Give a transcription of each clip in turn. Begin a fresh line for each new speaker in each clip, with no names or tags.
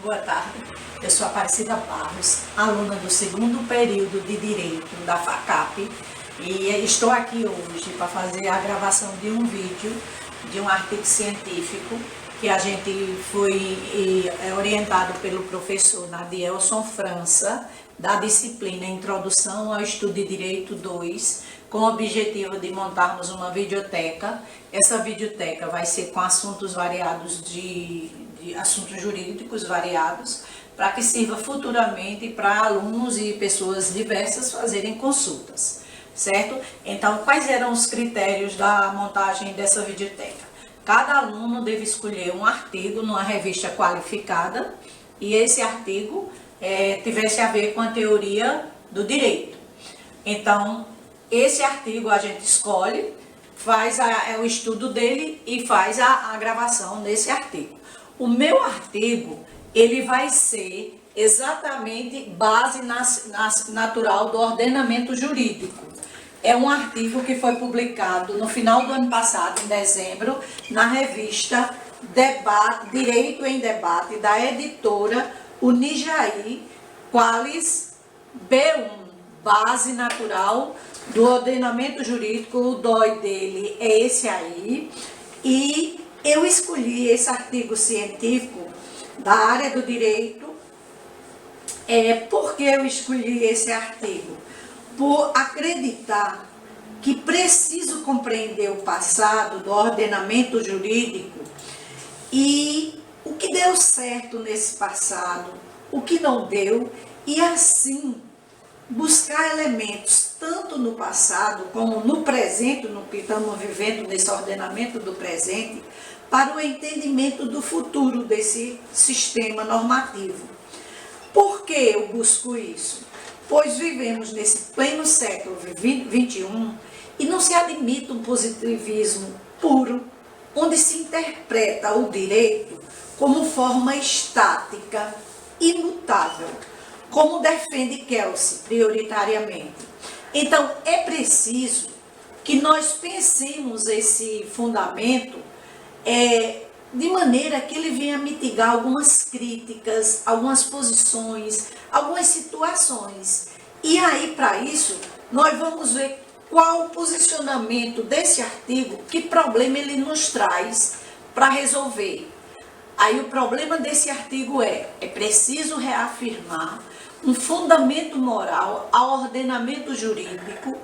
Boa tarde, eu sou Aparecida Barros, aluna do segundo período de Direito da FACAP e estou aqui hoje para fazer a gravação de um vídeo de um artigo científico que a gente foi orientado pelo professor Nadielson França, da disciplina Introdução ao Estudo de Direito 2, com o objetivo de montarmos uma videoteca. Essa videoteca vai ser com assuntos variados de assuntos jurídicos variados, para que sirva futuramente para alunos e pessoas diversas fazerem consultas, certo? Então, quais eram os critérios da montagem dessa videoteca? Cada aluno deve escolher um artigo numa revista qualificada e esse artigo tivesse a ver com a teoria do direito. Então, esse artigo a gente escolhe, faz o estudo dele e faz a gravação desse artigo. O meu artigo, ele vai ser exatamente base natural do ordenamento jurídico. É um artigo que foi publicado no final do ano passado, em dezembro, na revista Direito em Debate, da editora Unijaí, Qualis B1, Base Natural do Ordenamento Jurídico. O DOI dele é esse aí. E eu escolhi esse artigo científico da área do direito. Por que eu escolhi esse artigo? Por acreditar que preciso compreender o passado do ordenamento jurídico e o que deu certo nesse passado, o que não deu, e assim buscar elementos tanto no passado como no presente, no que estamos vivendo nesse ordenamento do presente, para o entendimento do futuro desse sistema normativo. Por que eu busco isso? Pois vivemos nesse pleno século XXI e não se admite um positivismo puro, onde se interpreta o direito como forma estática, imutável, como defende Kelsey prioritariamente. Então, é preciso que nós pensemos esse fundamento de maneira que ele venha mitigar algumas críticas, algumas posições, algumas situações. E aí, para isso, nós vamos ver qual o posicionamento desse artigo, que problema ele nos traz para resolver. Aí o problema desse artigo é preciso reafirmar um fundamento moral ao ordenamento jurídico,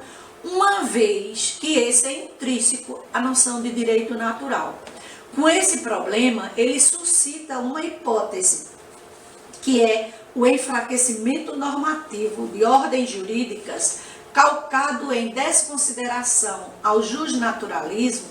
uma vez que esse é intrínseco à noção de direito natural. Com esse problema, ele suscita uma hipótese, que é o enfraquecimento normativo de ordens jurídicas calcado em desconsideração ao justnaturalismo,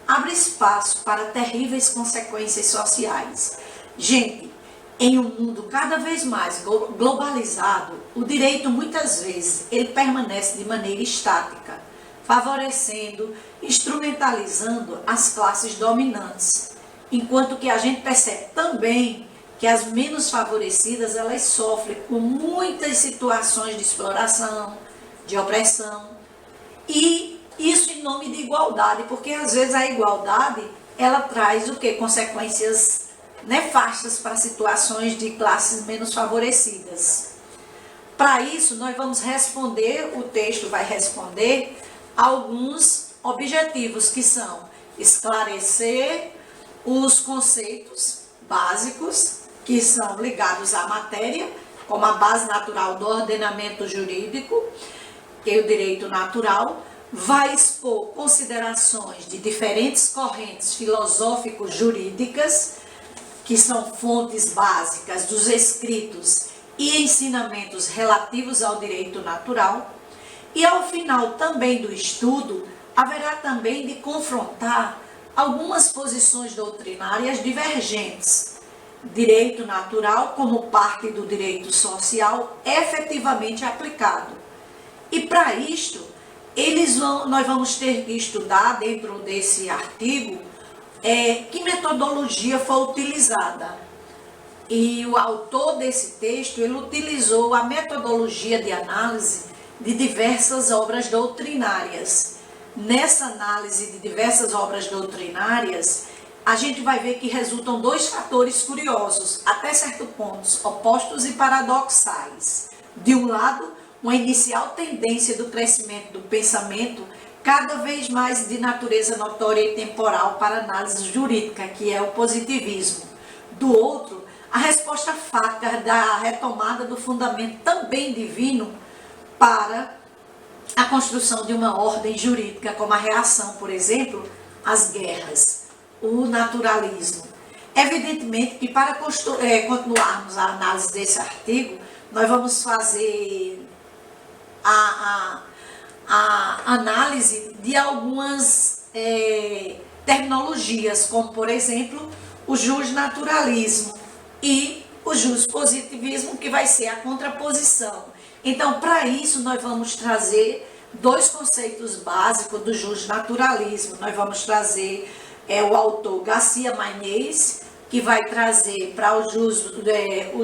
abre espaço para terríveis consequências sociais. Gente, em um mundo cada vez mais globalizado, o direito muitas vezes ele permanece de maneira estática, favorecendo, instrumentalizando as classes dominantes, enquanto que a gente percebe também que as menos favorecidas elas sofrem com muitas situações de exploração, de opressão, e isso em nome de igualdade, porque às vezes a igualdade ela traz o quê? Consequências nefastas para situações de classes menos favorecidas. Para isso, nós vamos responder, o texto vai responder alguns objetivos, que são esclarecer os conceitos básicos que são ligados à matéria, como a base natural do ordenamento jurídico e o direito natural, vai expor considerações de diferentes correntes filosófico-jurídicas, que são fontes básicas dos escritos e ensinamentos relativos ao direito natural, e ao final também do estudo, haverá também de confrontar algumas posições doutrinárias divergentes. Direito natural como parte do direito social efetivamente aplicado. E para isto, nós vamos ter que estudar dentro desse artigo que metodologia foi utilizada. E o autor desse texto, ele utilizou a metodologia de análise de diversas obras doutrinárias. Nessa análise de diversas obras doutrinárias, a gente vai ver que resultam dois fatores curiosos, até certo ponto, opostos e paradoxais. De um lado, uma inicial tendência do crescimento do pensamento, cada vez mais de natureza notória e temporal para análise jurídica, que é o positivismo. Do outro, a resposta fática da retomada do fundamento também divino para a construção de uma ordem jurídica, como a reação, por exemplo, às guerras, o naturalismo. Evidentemente que para continuarmos a análise desse artigo, nós vamos fazer a análise de algumas terminologias, como por exemplo o justnaturalismo e o justpositivismo, que vai ser a contraposição. Então, para isso, nós vamos trazer dois conceitos básicos do justnaturalismo. Nós vamos trazer o autor Garcia Marques, que vai trazer para o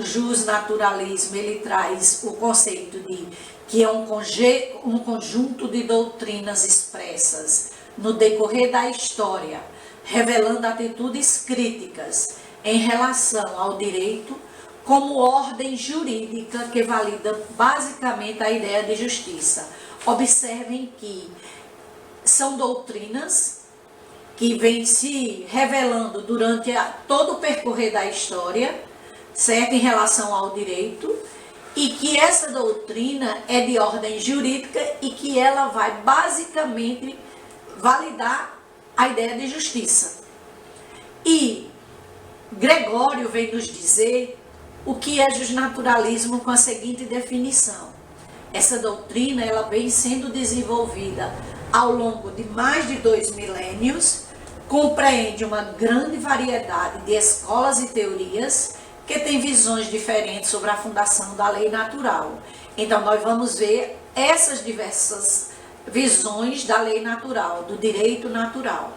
justnaturalismo, ele traz o conceito de que é um conjunto de doutrinas expressas no decorrer da história, revelando atitudes críticas em relação ao direito como ordem jurídica que valida basicamente a ideia de justiça. Observem que são doutrinas que vêm se revelando durante todo o percorrer da história, certo? Em relação ao direito, e que essa doutrina é de ordem jurídica e que ela vai basicamente validar a ideia de justiça. E Gregório vem nos dizer o que é justnaturalismo com a seguinte definição. Essa doutrina ela vem sendo desenvolvida ao longo de mais de 2 milênios, compreende uma grande variedade de escolas e teorias que têm visões diferentes sobre a fundação da lei natural. Então, nós vamos ver essas diversas visões da lei natural, do direito natural.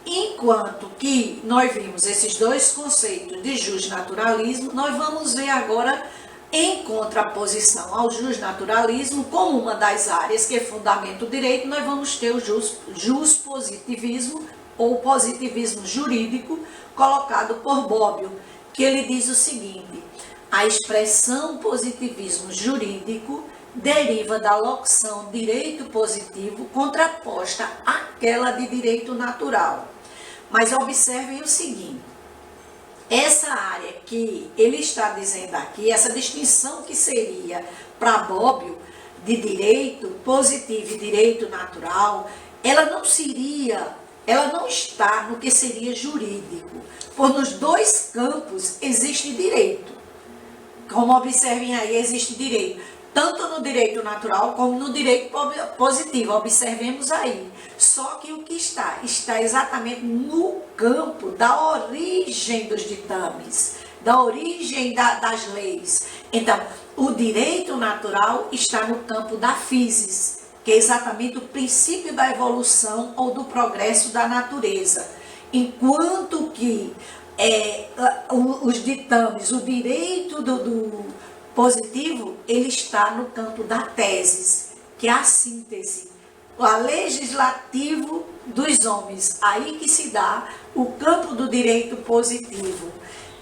Enquanto que nós vimos esses dois conceitos de justnaturalismo, nós vamos ver agora, em contraposição ao justnaturalismo, como uma das áreas que fundamenta o direito, nós vamos ter o justpositivismo, ou positivismo jurídico, colocado por Bobbio, que ele diz o seguinte: a expressão positivismo jurídico deriva da locução direito positivo contraposta àquela de direito natural. Mas observem o seguinte, essa área que ele está dizendo aqui, essa distinção que seria para Bobbio de direito positivo e direito natural, ela não está no que seria jurídico, pois nos dois campos existe direito. Como observem aí, existe direito, tanto no direito natural como no direito positivo, observemos aí. Só que o que está exatamente no campo da origem dos ditames, da origem das leis. Então, o direito natural está no campo da physis, que é exatamente o princípio da evolução ou do progresso da natureza. Enquanto que os ditames, o direito do positivo, ele está no campo da tesis, que é a síntese, o legislativo dos homens. Aí que se dá o campo do direito positivo.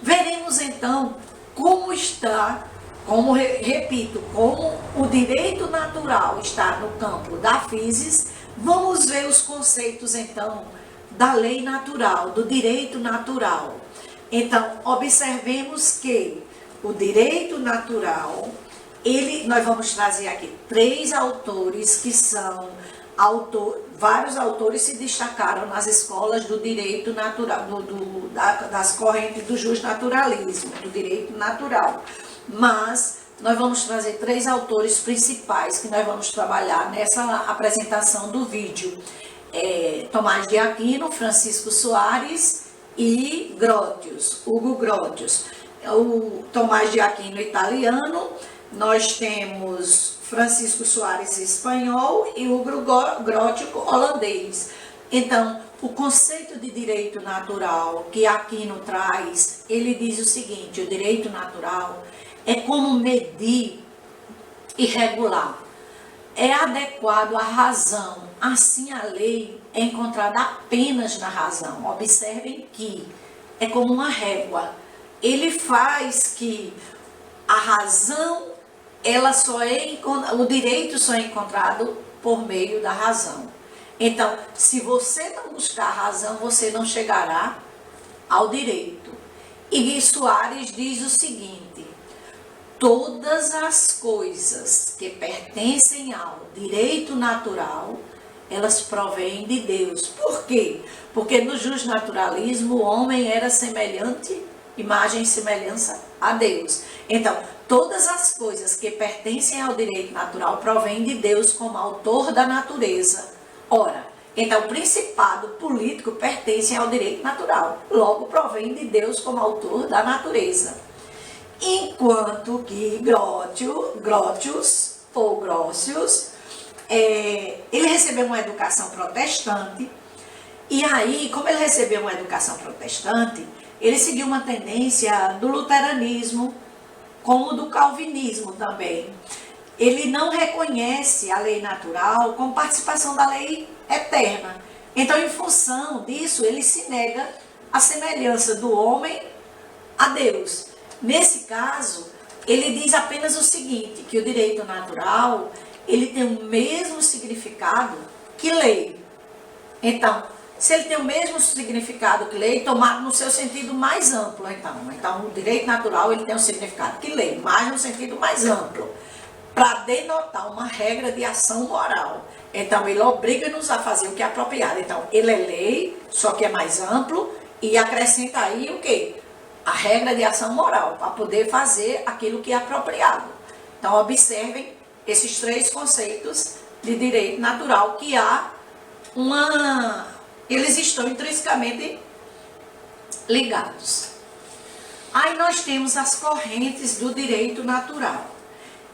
Veremos então como está, repito, como o direito natural está no campo da physis. Vamos ver os conceitos então da lei natural, do direito natural. Então, observemos que o direito natural, nós vamos trazer aqui 3 autores que são vários autores se destacaram nas escolas do direito natural, das correntes do justnaturalismo, do direito natural. Mas nós vamos trazer 3 autores principais que nós vamos trabalhar nessa apresentação do vídeo. Tomás de Aquino, Francisco Soares e Hugo Grotius. O Tomás de Aquino italiano, nós temos Francisco Soares espanhol e Hugo Grotius holandês. Então, o conceito de direito natural que Aquino traz, ele diz o seguinte: o direito natural é como medir e regular. É adequado à razão, assim a lei é encontrado apenas na razão. Observem que é como uma régua. Ele faz que a razão, o direito só é encontrado por meio da razão. Então, se você não buscar a razão, você não chegará ao direito. E Gui Soares diz o seguinte: todas as coisas que pertencem ao direito natural, elas provêm de Deus. Por quê? Porque no justnaturalismo o homem era semelhante, imagem e semelhança a Deus. Então, todas as coisas que pertencem ao direito natural provêm de Deus como autor da natureza. Ora, então o principado político pertence ao direito natural, logo provém de Deus como autor da natureza. Enquanto que Grotius, ele recebeu uma educação protestante, e aí, como ele recebeu uma educação protestante, ele seguiu uma tendência do luteranismo, como do calvinismo também. Ele não reconhece a lei natural como participação da lei eterna. Então, em função disso, ele se nega à semelhança do homem a Deus. Nesse caso, ele diz apenas o seguinte, que o direito natural, ele tem o mesmo significado que lei. Então, se ele tem o mesmo significado que lei, tomado no seu sentido mais amplo, então o direito natural, ele tem um significado que lei, mas no sentido mais amplo, para denotar uma regra de ação moral. Então, ele obriga-nos a fazer o que é apropriado. Então, ele é lei, só que é mais amplo, e acrescenta aí o quê? A regra de ação moral, para poder fazer aquilo que é apropriado. Então, observem esses três conceitos de direito natural, que eles estão intrinsecamente ligados. Aí nós temos as correntes do direito natural.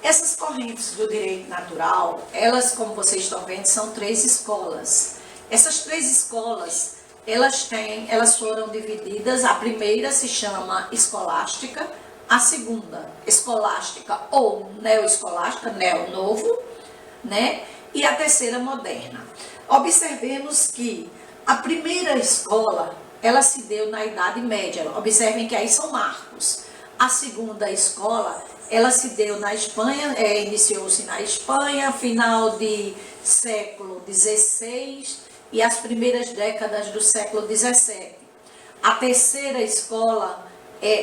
Essas correntes do direito natural, elas, como vocês estão vendo, são três escolas. Essas três escolas, elas foram divididas. A primeira se chama escolástica, a segunda escolástica ou neoescolástica, neo novo, né? E a terceira moderna. Observemos que a primeira escola, ela se deu na Idade Média. Observem que aí são marcos. A segunda escola, ela se deu na Espanha, iniciou-se na Espanha, final de século XVI e as primeiras décadas do século XVII. A terceira escola,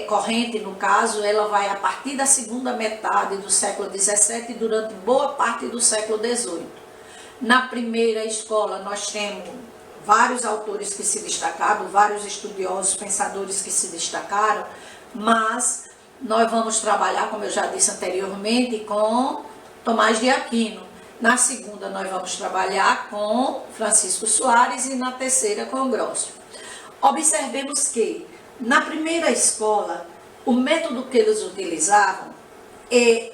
corrente no caso, ela vai a partir da segunda metade do século XVII e durante boa parte do século XVIII. Na primeira escola nós temos vários autores que se destacaram, vários estudiosos, pensadores que se destacaram, mas nós vamos trabalhar, como eu já disse anteriormente, com Tomás de Aquino. Na segunda nós vamos trabalhar com Francisco Soares e na terceira com Grocio. Observemos que na primeira escola, o método que eles utilizavam é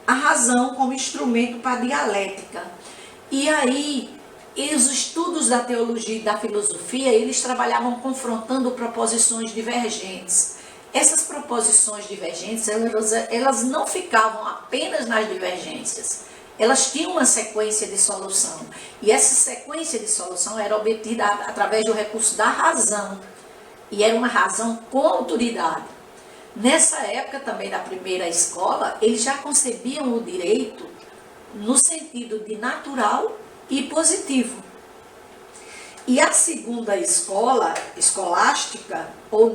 a razão como instrumento para a dialética. E aí, os estudos da teologia e da filosofia, eles trabalhavam confrontando proposições divergentes. Essas proposições divergentes, elas não ficavam apenas nas divergências. Elas tinham uma sequência de solução. E essa sequência de solução era obtida através do recurso da razão. E era uma razão com autoridade. Nessa época também da primeira escola, eles já concebiam o direito no sentido de natural e positivo. E a segunda escola, escolástica, ou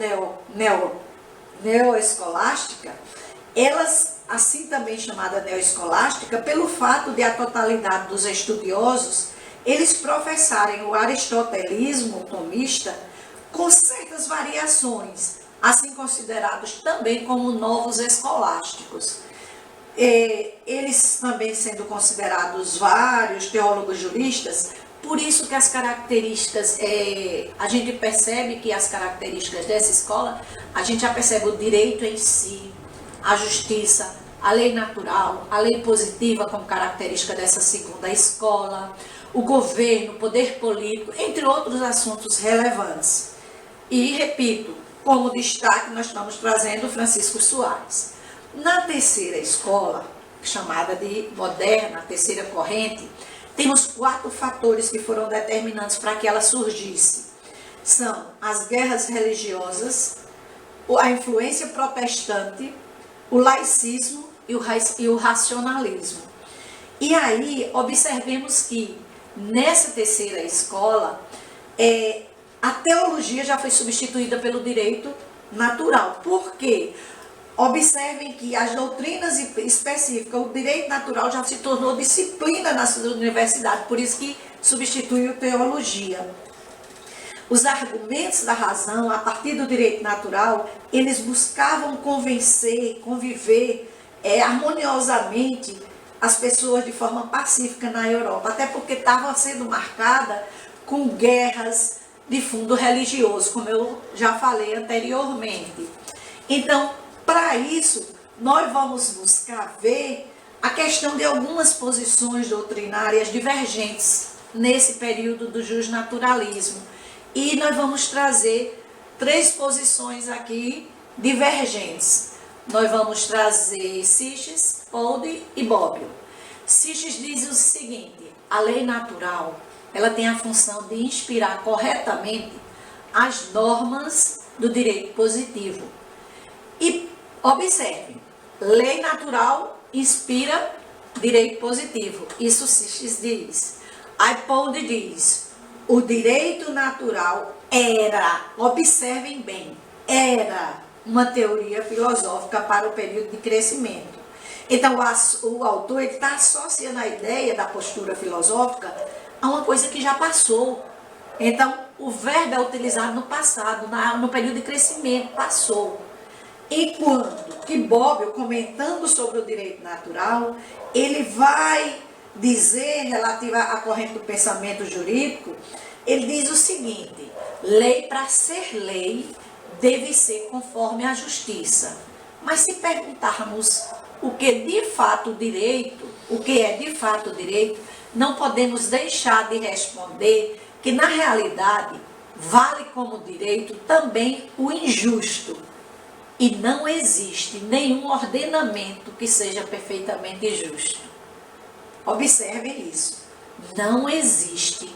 neoescolástica, elas, assim também chamada neoescolástica, pelo fato de a totalidade dos estudiosos, eles professarem o aristotelismo tomista com certas variações, assim considerados também como novos escolásticos. Eles também sendo considerados vários teólogos juristas, por isso que as características, a gente percebe que as características dessa escola, a gente já percebe o direito em si, a justiça, a lei natural, a lei positiva como característica dessa segunda escola, o governo, o poder político, entre outros assuntos relevantes. E, repito, como destaque, nós estamos trazendo Francisco Soares. Na terceira escola, chamada de moderna, a terceira corrente, temos 4 fatores que foram determinantes para que ela surgisse. São as guerras religiosas, a influência protestante, o laicismo e o racionalismo. E aí, observemos que nessa terceira escola, a teologia já foi substituída pelo direito natural. Por quê? Observem que as doutrinas específicas, o direito natural já se tornou disciplina nas universidades, por isso que substituiu teologia. Os argumentos da razão, a partir do direito natural, eles buscavam convencer, conviver harmoniosamente as pessoas de forma pacífica na Europa, até porque estava sendo marcada com guerras de fundo religioso, como eu já falei anteriormente. Então, para isso, nós vamos buscar ver a questão de algumas posições doutrinárias divergentes nesse período do justnaturalismo. E nós vamos trazer 3 posições aqui divergentes. Nós vamos trazer Sitchin, Pold e Bobbio. Sitchin diz o seguinte: a lei natural, ela tem a função de inspirar corretamente as normas do direito positivo. E observe, lei natural inspira direito positivo. Isso Sitchin diz. Aí Pold diz: o direito natural era, observem bem, era uma teoria filosófica para o período de crescimento. Então, o autor está associando a ideia da postura filosófica a uma coisa que já passou. Então, o verbo é utilizado no passado, no período de crescimento, passou. Enquanto que Bobbio, comentando sobre o direito natural, ele vai dizer, relativa à corrente do pensamento jurídico, ele diz o seguinte: lei, para ser lei, deve ser conforme a justiça. Mas se perguntarmos o que é de fato direito, não podemos deixar de responder que, na realidade, vale como direito também o injusto. E não existe nenhum ordenamento que seja perfeitamente justo. Observem isso. Não existe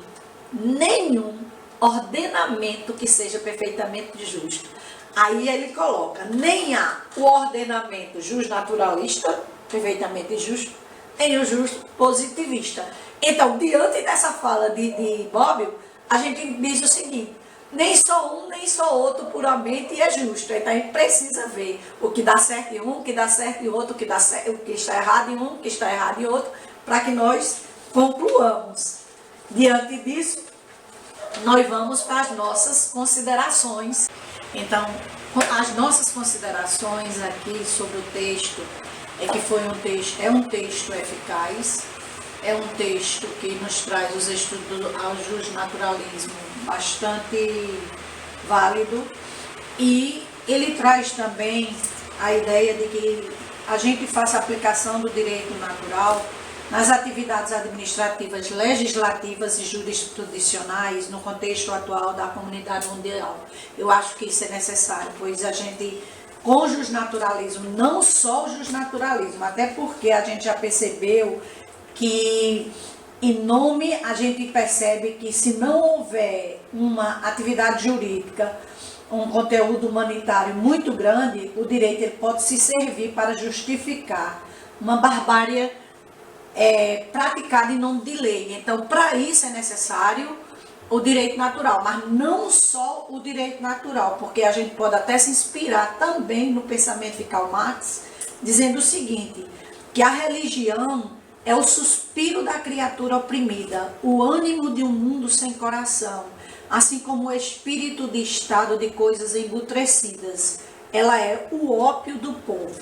nenhum ordenamento que seja perfeitamente justo. Aí ele coloca: nem há o ordenamento justnaturalista, perfeitamente justo, nem o justo positivista. Então, diante dessa fala de Bobbio, a gente diz o seguinte: nem só um, nem só outro puramente é justo. Então, a gente precisa ver o que dá certo em um, o que dá certo em outro, o que está errado em um, o que está errado em outro, para que nós concluamos. Diante disso, nós vamos para as nossas considerações. Então, as nossas considerações aqui sobre o texto é que é um texto eficaz, é um texto que nos traz os estudos ao justnaturalismo bastante válido, e ele traz também a ideia de que a gente faça a aplicação do direito natural nas atividades administrativas, legislativas e jurisdicionais no contexto atual da comunidade mundial. Eu acho que isso é necessário, pois a gente, com o justnaturalismo, não só o justnaturalismo, até porque a gente já percebeu que, em nome, a gente percebe que se não houver uma atividade jurídica, um conteúdo humanitário muito grande, o direito ele pode se servir para justificar uma barbárie praticada em nome de lei. Então, para isso é necessário o direito natural, mas não só o direito natural, porque a gente pode até se inspirar também no pensamento de Karl Marx, dizendo o seguinte, que a religião é o suspiro da criatura oprimida, o ânimo de um mundo sem coração, assim como o espírito de estado de coisas embutrecidas. Ela é o ópio do povo.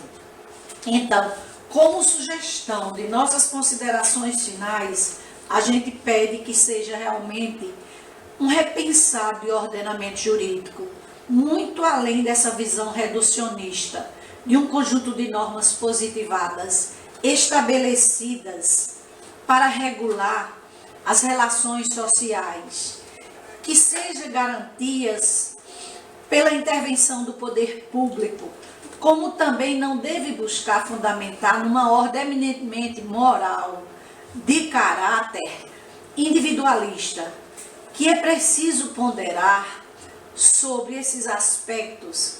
Então, como sugestão de nossas considerações finais, a gente pede que seja realmente um repensar de ordenamento jurídico, muito além dessa visão reducionista, de um conjunto de normas positivadas, estabelecidas para regular as relações sociais, que sejam garantias pela intervenção do poder público, como também não deve buscar fundamentar numa ordem eminentemente moral de caráter individualista, que é preciso ponderar sobre esses aspectos,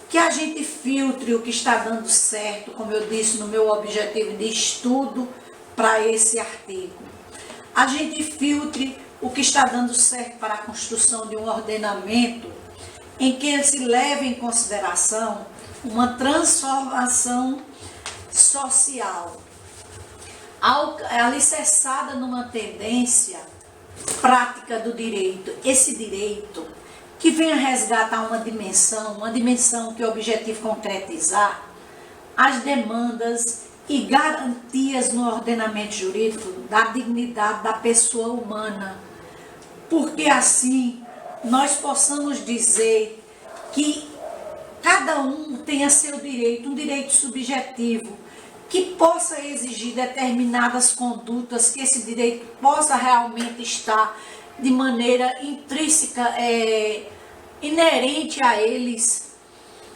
que a gente filtre o que está dando certo, como eu disse no meu objetivo de estudo para esse artigo. A gente filtre o que está dando certo para a construção de um ordenamento em que se leve em consideração uma transformação social, alicerçada numa tendência prática do direito. Esse direito que venha resgatar uma dimensão que é o objetivo concretizar as demandas e garantias no ordenamento jurídico da dignidade da pessoa humana, porque assim nós possamos dizer que cada um tenha seu direito, um direito subjetivo, que possa exigir determinadas condutas, que esse direito possa realmente estar de maneira intrínseca, inerente a eles,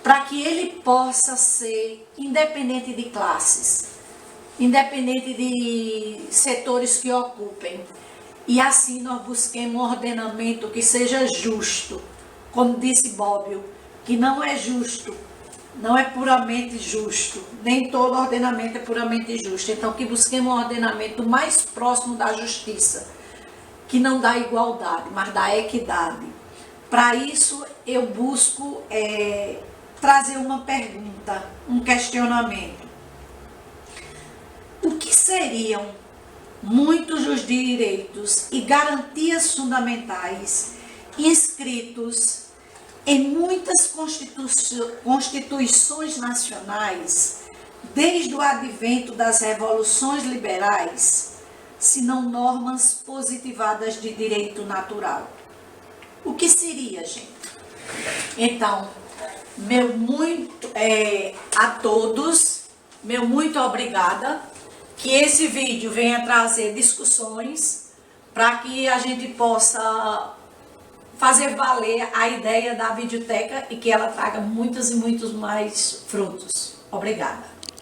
para que ele possa ser independente de classes, independente de setores que ocupem. E assim nós busquemos um ordenamento que seja justo, como disse Bobbio, que não é justo, não é puramente justo, nem todo ordenamento é puramente justo. Então que busquemos um ordenamento mais próximo da justiça, que não dá igualdade, mas dá equidade. Para isso eu busco trazer uma pergunta, um questionamento. O que seriam muitos dos direitos e garantias fundamentais inscritos em muitas constituições nacionais desde o advento das revoluções liberais, se não normas positivadas de direito natural? O que seria, gente? Então, a todos, meu muito obrigada, que esse vídeo venha trazer discussões para que a gente possa fazer valer a ideia da videoteca e que ela traga muitos e muitos mais frutos. Obrigada.